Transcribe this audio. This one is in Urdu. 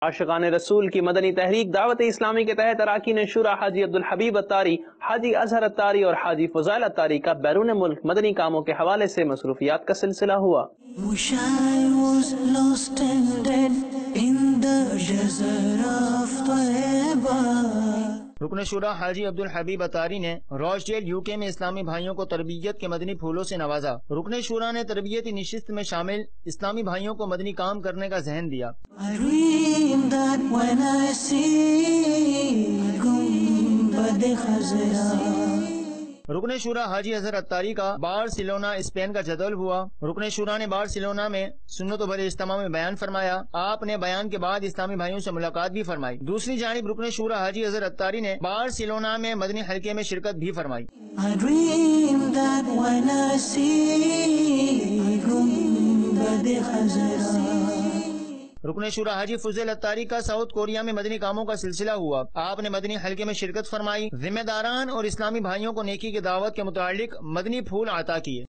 عاشقان رسول کی مدنی تحریک دعوت اسلامی کے تحت اراکین شورا حاجی عبدالحبیب اتاری، حاجی اظہر اتاری اور حاجی فضائل اتاری کا بیرون ملک مدنی کاموں کے حوالے سے مصروفیات کا سلسلہ ہوا۔ رکن شورا حاجی عبدالحبیب اتاری نے روچڈیل یو کے میں اسلامی بھائیوں کو تربیت کے مدنی پھولوں سے نوازا۔ رکن شورا نے تربیتی نشست میں شامل اسلامی بھائیوں کو مدنی کام کرنے کا ذہن دیا۔ رکن شورا حاجی اظہر اتاری کا بارسلونا اسپین کا جدول ہوا۔ رکن شورا نے بارسلونا میں سنت و بھلے اجتماع میں بیان فرمایا۔ آپ نے بیان کے بعد اسلامی بھائیوں سے ملاقات بھی فرمائی۔ دوسری جانب رکن شورا حاجی اظہر اتاری نے بارسلونا میں مدنی حلقے میں شرکت بھی فرمائی۔ رکن شورا حاجی فضائل اتاری کا ساؤتھ کوریا میں مدنی کاموں کا سلسلہ ہوا۔ آپ نے مدنی حلقے میں شرکت فرمائی، ذمہ داران اور اسلامی بھائیوں کو نیکی کی دعوت کے متعلق مدنی پھول عطا کیے۔